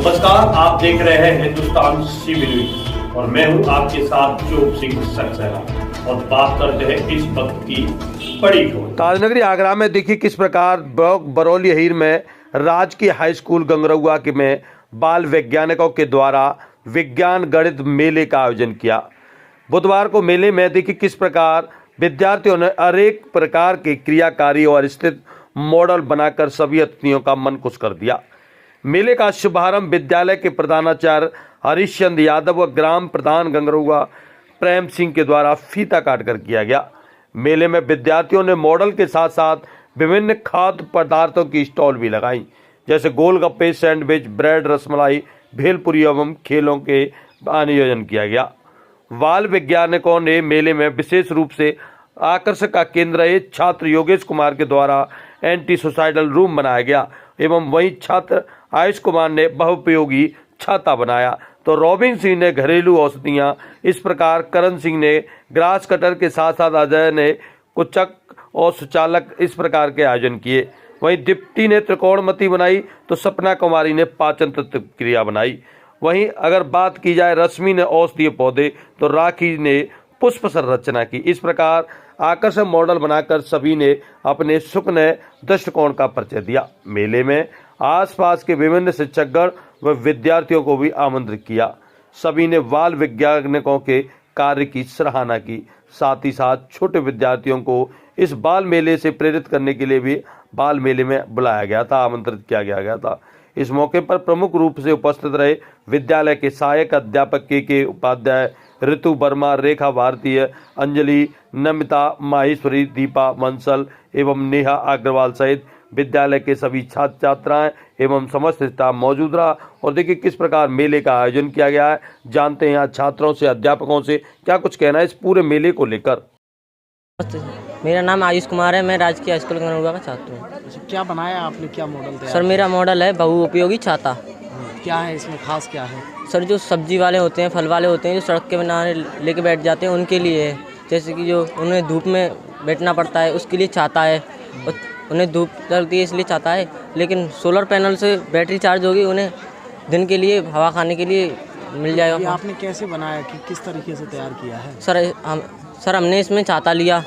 नमस्कार, आप देख रहे हैं हिंदुस्तान सीबी न्यूज और मैं हूं आपके साथ चोप सिंह सक्सेना और बात करते हैं इस वक्त की बड़ी खबर। ताजनगरी आगरा में देखिए किस प्रकार ब्लॉक बरौली हीर में राजकीय हाई स्कूल गंगरौआ में बाल वैज्ञानिकों के द्वारा विज्ञान गणित मेले का आयोजन किया। बुधवार को मेले में देखिए किस प्रकार विद्यार्थियों ने अनेक प्रकार के क्रियाकारी और स्थित मॉडल बनाकर सभी अतिथियों का मन खुश कर दिया। मेले का शुभारंभ विद्यालय के प्रधानाचार्य हरिश्चंद्र यादव व ग्राम प्रधान गंगरौआ प्रेम सिंह के द्वारा फीता काटकर किया गया। मेले में विद्यार्थियों ने मॉडल के साथ साथ विभिन्न खाद्य पदार्थों की स्टॉल भी लगाई, जैसे गोलगप्पे, सैंडविच, ब्रेड, रसमलाई, भेलपुरी एवं खेलों के आयोजन किया गया। बाल वैज्ञानिकों ने मेले में विशेष रूप से आकर्षण का केंद्र छात्र योगेश कुमार के द्वारा एंटी सुसाइडल रूम बनाया गया एवं वहीं छात्र आयुष कुमार ने बहुउपयोगी छाता बनाया, तो रॉबिन सिंह ने घरेलू औषधियाँ, इस प्रकार करण सिंह ने ग्रास कटर के साथ साथ अजय ने कुचक और सुचालक इस प्रकार के आयोजन किए। वहीं दीप्ति ने त्रिकोणमती बनाई तो सपना कुमारी ने पाचन तंत्र क्रिया बनाई। वहीं अगर बात की जाए रश्मि ने औषधीय पौधे तो राखी ने पुष्प संरचना की। इस प्रकार आकर्षक मॉडल बनाकर सभी ने अपने सुखनय दृष्टिकोण का परिचय दिया। मेले में आसपास के विभिन्न शिक्षकगण व विद्यार्थियों को भी आमंत्रित किया। सभी ने बाल वैज्ञानिकों के कार्य की सराहना की। साथ ही साथ छोटे विद्यार्थियों को इस बाल मेले से प्रेरित करने के लिए भी बाल मेले में बुलाया गया था, आमंत्रित किया गया था। इस मौके पर प्रमुख रूप से उपस्थित रहे विद्यालय के सहायक अध्यापक के उपाध्याय ऋतु वर्मा, रेखा भारतीय, अंजलि, नमिता, माहेश्वरी, दीपा बंसल एवं नेहा अग्रवाल सहित विद्यालय के सभी छात्र छात्राएं एवं समस्त स्टाफ मौजूद रहा। और देखिए किस प्रकार मेले का आयोजन किया गया है, जानते हैं यहाँ छात्रों से, अध्यापकों से क्या कुछ कहना है इस पूरे मेले को लेकर। मेरा नाम आयुष कुमार है, मैं राजकीय हाई स्कूल गंगरौआ का छात्र हूँ। क्या बनाया आपने, क्या मॉडल तैयार? सर मेरा मॉडल है बहुउपयोगी छाता। क्या है इसमें खास, क्या है? सर जो सब्जी वाले होते हैं, फल वाले होते हैं, जो सड़क के किनारे लेके बैठ जाते हैं उनके लिए है। जैसे कि जो उन्हें धूप में बैठना पड़ता है उसके लिए छाता है, और उन्हें धूप लगती है इसलिए छाता है। लेकिन सोलर पैनल से बैटरी चार्ज होगी, उन्हें दिन के लिए हवा खाने के लिए मिल जाएगा। ये आपने कैसे बनाया, कि किस तरीके से तैयार किया है? सर हमने इसमें छाता लिया,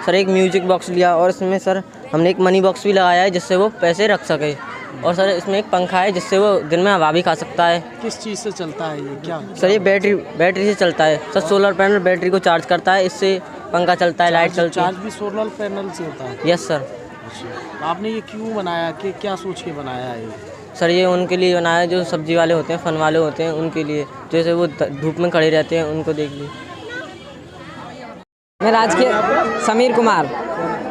सर एक म्यूजिक बॉक्स लिया और इसमें सर हमने एक मनी बॉक्स भी लगाया है जिससे वो पैसे रख सके। और सर इसमें एक पंखा है जिससे वो दिन में हवा भी खा सकता है। किस चीज़ से चलता है ये, क्या? सर ये बैटरी से चलता है। सर सोलर पैनल बैटरी को चार्ज करता है, इससे पंखा चलता है, लाइट चलती है। चार्ज भी सोलर पैनल से होता है? Yes sir. अच्छा, आपने ये क्यों बनाया, कि क्या सोच के बनाया है ये? सर ये उनके लिए बनाया है जो सब्जी वाले होते हैं, फल वाले होते हैं, उनके लिए, जैसे वो धूप में खड़े रहते हैं उनको देख ली। मैं राजकीय समीर कुमार।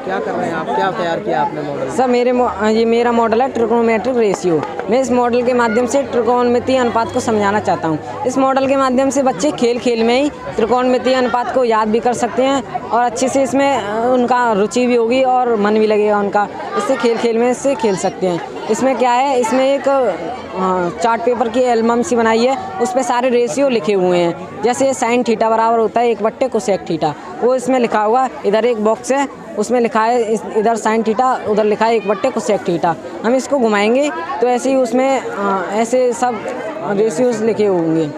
क्या कर रहे हैं आप, क्या तैयार किया आपने मॉडल? सर ये मेरा मॉडल है ट्रिकोनोमेट्रिक रेशियो। मैं इस मॉडल के माध्यम से त्रिकोणमितीय अनुपात को समझाना चाहता हूँ। इस मॉडल के माध्यम से बच्चे खेल खेल में ही त्रिकोणमितीय अनुपात को याद भी कर सकते हैं और अच्छे से इसमें उनका रुचि भी होगी और मन भी लगेगा उनका। इससे खेल खेल में इससे खेल सकते हैं। इसमें क्या है, इसमें एक चार्ट पेपर की एल्बम सी बनाई है, उस पर सारे रेशियो लिखे हुए हैं। जैसे साइन थीटा बराबर होता है 1/कोसेक कोसेक थीटा, वो इसमें लिखा हुआ। इधर एक बॉक्स है उसमें लिखा है, इधर साइन थीटा, उधर लिखा है 1/कोसेक कोसेक थीटा। हम इसको घुमाएंगे तो ऐसे ही उसमें ऐसे सब रेशियोज लिखे होंगे।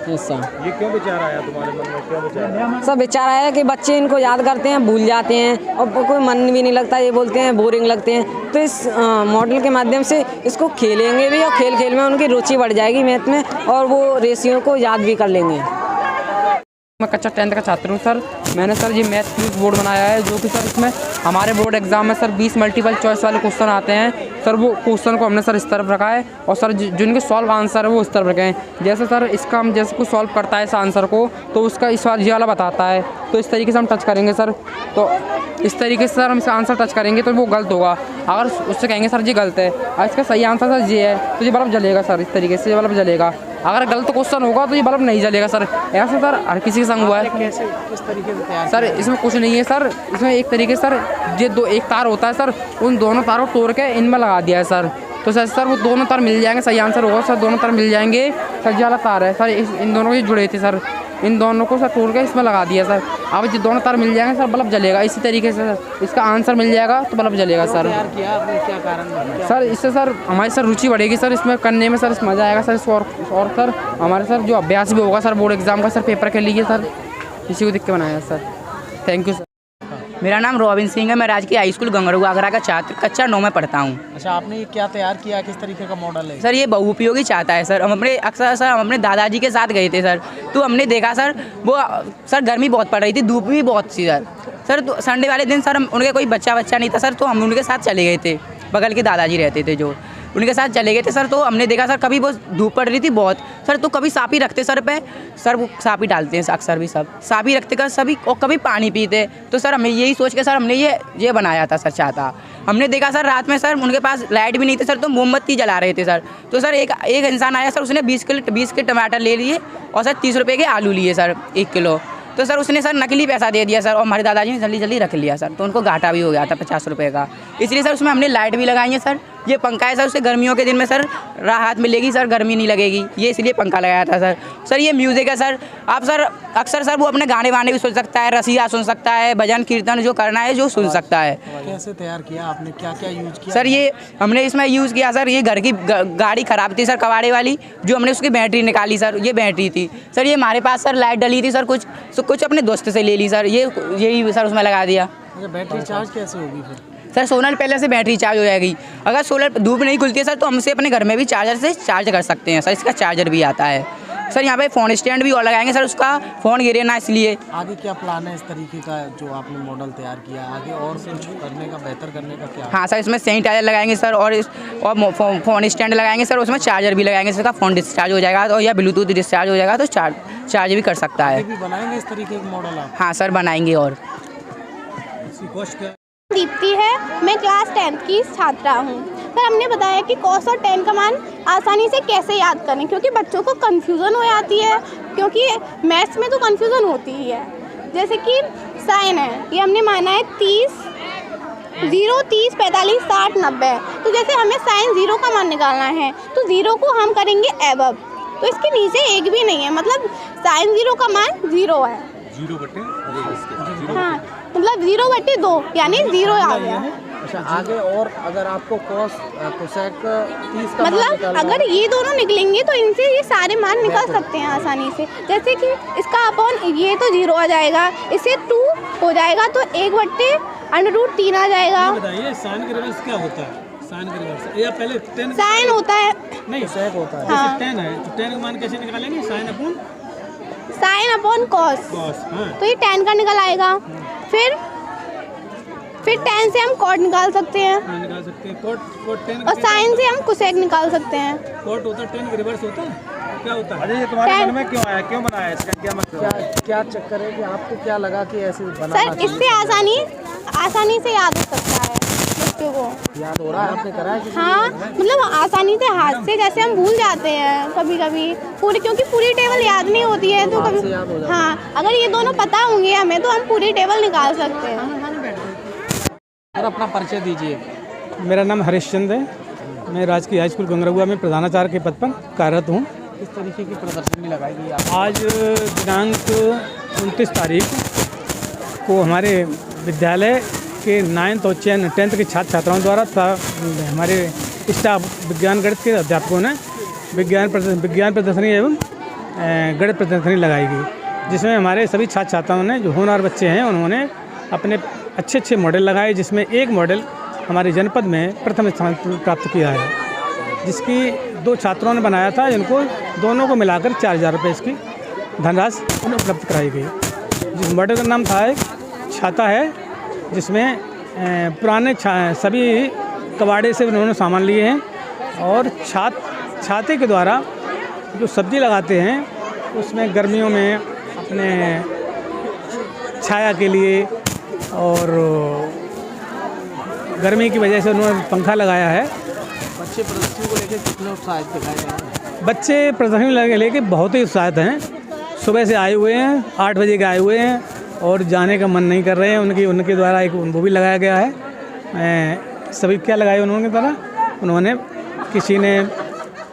ऐसा ये क्यों विचार आया तुम्हारे मन में, क्यों विचार आया? सब विचार आया कि बच्चे इनको याद करते हैं, भूल जाते हैं और कोई मन भी नहीं लगता, ये बोलते हैं बोरिंग लगते हैं। तो इस मॉडल के माध्यम से इसको खेलेंगे भी और खेल खेल में उनकी रुचि बढ़ जाएगी मैथ में और वो रेशियो को याद भी कर लेंगे। मैं कक्षा 10th का छात्र हूँ सर। मैंने सर ये मैथ क्विज बोर्ड बनाया है, जो कि सर इसमें हमारे बोर्ड एग्जाम में सर 20 मल्टीपल चॉइस वाले क्वेश्चन आते हैं सर। वो क्वेश्चन को हमने सर इस तरफ रखा है और सर जिनके सॉल्व आंसर है वो इस तरफ रखे हैं। जैसे सर इसका हम जैसे कोई सॉल्व करता है इस आंसर को तो उसका इस ये वाला बताता है, तो इस तरीके से हम टच करेंगे सर। तो इस तरीके से सर हम इसका आंसर टच करेंगे तो वो गलत होगा। अगर उससे कहेंगे सर ये गलत है और इसका सही आंसर सर ये है तो ये बल्ब जलेगा सर। इस तरीके से ये बल्ब जलेगा। अगर गलत क्वेश्चन होगा तो ये बल्ब नहीं जलेगा सर। ऐसा सर हर किसी के संग हुआ है। कैसे, किस तरीके से तैयार? सर इसमें कुछ नहीं है सर, इसमें एक तरीके से सर ये एक तार होता है सर, उन दोनों तारों को तोड़ के इनमें लगा दिया है सर। तो सर वो दोनों तार मिल जाएंगे, सही आंसर होगा सर, दोनों तार मिल जाएंगे सर। ये वाला तार है सर, इन दोनों के जुड़े थे सर। इन दोनों को सर तोड़ के इसमें लगा दिया सर। अब जो दोनों तार मिल जाएंगे सर बल्ब जलेगा। इसी तरीके से सर इसका आंसर मिल जाएगा तो बल्ब जलेगा सर। तैयार किया आपने, क्या कारण है? सर इससे सर हमारी सर रुचि बढ़ेगी सर इसमें करने में सर, इस मज़ा आएगा सर। और सर हमारे सर जो अभ्यास भी होगा सर बोर्ड एग्जाम का सर पेपर के लिए सर, इसी को देख के बनाया सर। Thank you sir. मेरा नाम रोबिन सिंह है। मैं राजकीय हाई स्कूल गंगरुआ आगरा का छात्र कक्षा 9 में पढ़ता हूँ। अच्छा, आपने ये क्या तैयार किया, किस तरीके का मॉडल है? सर ये बहुउपयोगी छाता है सर। हम अपने दादाजी के साथ गए थे सर, तो हमने देखा सर वो सर गर्मी बहुत पड़ रही थी, धूप भी बहुत थी सर तो संडे वाले दिन सर उनके कोई बच्चा नहीं था सर, तो हम उनके साथ चले गए थे। बगल के दादाजी रहते थे जो, उनके साथ चले गए थे सर। तो हमने देखा सर कभी वो धूप पड़ रही थी बहुत सर, तो कभी सापी रखते सर पे सर, वो सापी डालते हैं अक्सर भी सब सापी रखते कर सभी, और कभी पानी पीते। तो सर हमें यही सोच के सर हमने ये बनाया था सर छाता। हमने देखा सर रात में सर उनके पास लाइट भी नहीं थी सर, तो मोमबत्ती जला रहे थे सर। तो सर एक इंसान आया सर, उसने 20 के टमाटर ले लिए और सर 30 रुपये के आलू लिए सर 1 किलो। तो सर उसने सर नकली पैसा दे दिया सर, और हमारे दादाजी ने जल्दी जल्दी रख लिया सर, तो उनको घाटा भी हो गया था 50 रुपये का। इसलिए सर उसमें हमने लाइट भी लगाई है सर। ये पंखा है सर, उससे गर्मियों के दिन में सर राहत मिलेगी सर, गर्मी नहीं लगेगी, ये इसलिए पंखा लगाया था सर। सर ये म्यूज़िक है सर, आप सर अक्सर सर वो अपने गाने वाने भी सुन सकता है, रसिया सुन सकता है, भजन कीर्तन जो करना है जो सुन सकता है। कैसे तैयार किया आपने, क्या क्या यूज किया? सर ये हमने इसमें यूज़ किया सर, ये घर की गाड़ी ख़राब थी सर कबाड़े वाली, जो हमने उसकी बैटरी निकाली सर, ये बैटरी थी सर। ये हमारे पास सर लाइट डली थी सर, कुछ अपने दोस्त से ले ली सर, यही सर उसमें लगा दिया। अच्छा, बैटरी चार्ज कैसे होगी फिर? सर सोलर पहले से बैटरी चार्ज हो जाएगी। अगर सोलर धूप नहीं खुलती है सर, तो हमसे अपने घर में भी चार्जर से चार्ज कर सकते हैं सर। इसका चार्जर भी आता है सर। यहाँ पे फ़ोन स्टैंड भी और लगाएंगे सर, उसका फ़ोन गिरे ना इसलिए। आगे क्या प्लान है इस तरीके का जो आपने मॉडल तैयार किया, आगे और कुछ करने का, बेहतर करने का क्या? हाँ सर, इसमें सैनिटाइजर लगाएंगे सर, और फ़ोन स्टैंड लगाएंगे सर, उसमें चार्जर भी लगाएंगे सर। फ़ोन डिस्चार्ज हो जाएगा तो या ब्लूटूथ डिस्चार्ज हो जाएगा तो चार्ज भी कर सकता है। भी बनाएंगे इस तरीके के मॉडल आप? हाँ सर बनाएंगे। और दीप्ति है, मैं क्लास 10th की छात्रा हूँ। सर हमने बताया कि cos और tan का मान आसानी से कैसे याद करें, क्योंकि बच्चों को कन्फ्यूज़न हो जाती है, क्योंकि मैथ्स में तो कन्फ्यूज़न होती ही है। जैसे कि साइन है, ये हमने माना है 30, 0, 30, 45, 60, 90। तो जैसे हमें साइन 0 का मान निकालना है, तो 0 को हम करेंगे एबव, तो इसके नीचे एक भी नहीं है, मतलब साइन 0 का मान 0 है। 0 बटे, हाँ, मतलब 0/2 यानी 0 आ गया। अच्छा, आगे और अगर आपको कोसेक 30 का मतलब अगर ये दोनों निकलेंगे तो इनसे ये सारे मान निकाल सकते हैं आसानी से। जैसे कि इसका अपॉन ये तो 0 आ जाएगा, इसे 2 हो जाएगा तो 1/√3 आ जाएगा। बताइए साइन का रिवर्स क्या होता है? साइन का रिवर्स या पहले 10 साइन होता है, नहीं कोसेक होता है। हाँ। 10 है तो 10 का मान कैसे निकालेंगे? Sine upon cos, cos. हाँ, तो ये 10 का निकल आएगा। फिर 10 से हम कॉट निकाल सकते हैं, निकाल सकते हैं कॉट 10, और साइन से हम कोसेक निकाल सकते हैं। कॉट होता है 10 का रिवर्स होता है, क्या होता है? अरे ये तुम्हारे मन में क्यों आया, क्यों बनाया, इसका क्या मतलब? क्या चक्कर है कि आपको क्या लगा कि ऐसे बनाना सर इससे आसानी से याद हो सकता है बच्चों को। याद हो रहा है? आपने करा है किसी? हाँ, मतलब आसानी से हाथ से, जैसे हम भूल जाते हैं कभी कभी क्योंकि पूरी टेबल याद नहीं होती है, तो कभी हाँ अगर ये दोनों पता होंगे हमें तो हम पूरी टेबल निकाल सकते हैं। सर अपना परिचय दीजिए। मेरा नाम हरीशचंद है, मैं राजकीय हाई स्कूल गंगरुआ में प्रधानाचार्य के पद पर कार्यरत हूँ। किस तरीके की प्रदर्शनी लगाई गई आप? आज दिनांक 29 तारीख को हमारे विद्यालय के 9th और 10th के छात्र छात्राओं द्वारा हमारे स्टाफ विज्ञान गणित के अध्यापकों ने विज्ञान प्रदर्शनी एवं गणित प्रदर्शनी लगाई गई, जिसमें हमारे सभी छात्र छात्राओं ने जो होनहार बच्चे हैं उन्होंने अपने अच्छे मॉडल लगाए, जिसमें एक मॉडल हमारे जनपद में प्रथम स्थान प्राप्त किया है, जिसकी 2 छात्रों ने बनाया था, जिनको दोनों को मिलाकर 4000 रुपये इसकी धनराशि उन्हें उपलब्ध कराई गई। जिस मॉडल का नाम था एक छाता है, जिसमें पुराने सभी कबाड़े से उन्होंने सामान लिए हैं, और छाते के द्वारा जो सब्जी लगाते हैं उसमें गर्मियों में अपने छाया के लिए, और गर्मी की वजह से उन्होंने पंखा लगाया है। बच्चे प्रदर्शनी को लेकर कितने उत्साहित दिखाई दे रहे हैं? बच्चे प्रदर्शनी लेके बहुत ही उत्साहित हैं, सुबह से आए हुए हैं, 8 बजे के आए हुए हैं, और जाने का मन नहीं कर रहे हैं। उनके द्वारा एक वो भी लगाया गया है। सभी क्या लगाए उन्होंने किसी ने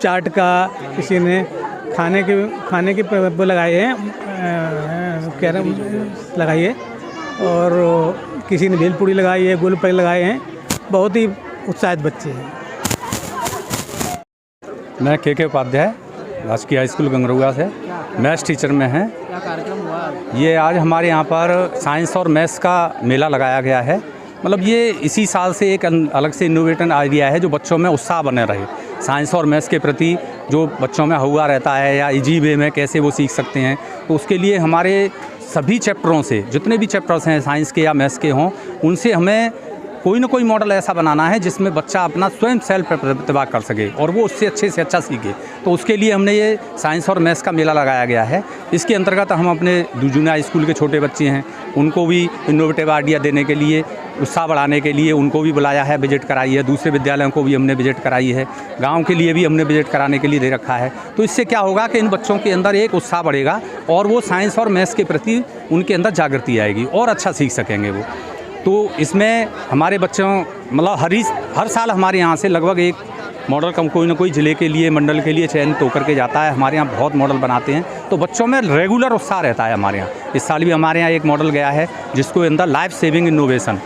चाट का, किसी ने खाने के वो लगाए हैं कैरम लगाई है और किसी ने भेलपूरी लगाई है, गोलगप्पे लगाए हैं। बहुत ही उत्साहित बच्चे हैं। मैं के उपाध्याय राजकीय हाई स्कूल गंगरौआ से मैथ्स टीचर में हैं। क्या कार्यक्रम हुआ? ये आज हमारे यहाँ पर साइंस और मैथ्स का मेला लगाया गया है। मतलब ये इसी साल से एक अलग से इनोवेटिव आइडिया है जो बच्चों में उत्साह बने रहे। साइंस और मैथ्स के प्रति जो बच्चों में हुआ रहता है या इजी वे में कैसे वो सीख सकते हैं, तो उसके लिए हमारे सभी चैप्टरों से, जितने भी चैप्टर्स हैं साइंस के या मैथ्स के हों, उनसे हमें कोई ना कोई मॉडल ऐसा बनाना है जिसमें बच्चा अपना स्वयं सेल्फ प्रतिभा कर सके और वो उससे अच्छे से अच्छा सीखे। तो उसके लिए हमने ये साइंस और मैथ्स का मेला लगाया गया है। इसके अंतर्गत हम अपने जूनियर स्कूल के छोटे बच्चे हैं उनको भी इनोवेटिव आइडिया देने के लिए, उत्साह बढ़ाने के लिए उनको भी बुलाया है, विजिट कराई है। दूसरे विद्यालयों को भी हमने विजिट कराई है, गाँव के लिए भी हमने विजिट कराने के लिए दे रखा है। तो इससे क्या होगा कि इन बच्चों के अंदर एक उत्साह बढ़ेगा और वो साइंस और मैथ्स के प्रति उनके अंदर जागृति आएगी और अच्छा सीख सकेंगे वो। तो इसमें हमारे बच्चों मतलब हर साल हमारे यहाँ से लगभग एक मॉडल कोई ना कोई ज़िले के लिए, मंडल के लिए चयनित होकर के जाता है। हमारे यहाँ बहुत मॉडल बनाते हैं तो बच्चों में रेगुलर उत्साह रहता है हमारे यहाँ। इस साल भी हमारे यहाँ एक मॉडल गया है जिसको अंदर life saving innovation,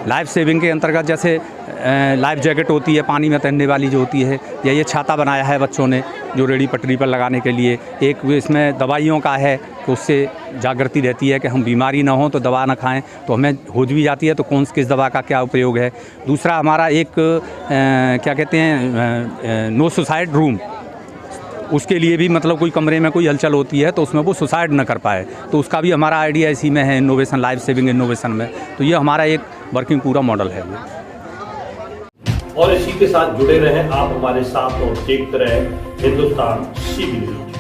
life saving के अंतर्गत जैसे लाइफ जैकेट होती है पानी में तैरने वाली जो होती है, या ये छाता बनाया है बच्चों ने जो रेडी पटरी पर लगाने के लिए। एक इसमें दवाइयों का है कि उससे जागृति रहती है कि हम बीमारी ना हो तो दवा ना खाएं, तो हमें हो भी जाती है तो किस दवा का क्या उपयोग है। दूसरा हमारा एक क्या कहते हैं नो सुसाइड रूम, उसके लिए भी मतलब कोई कमरे में कोई हलचल होती है तो उसमें वो सुसाइड न कर पाए, तो उसका भी हमारा आइडिया इसी में है, इनोवेशन, लाइफ सेविंग इनोवेशन में। तो ये हमारा एक वर्किंग पूरा मॉडल है। और इसी के साथ जुड़े रहें आप हमारे साथ और देखते रहें हिंदुस्तान CB न्यूज़।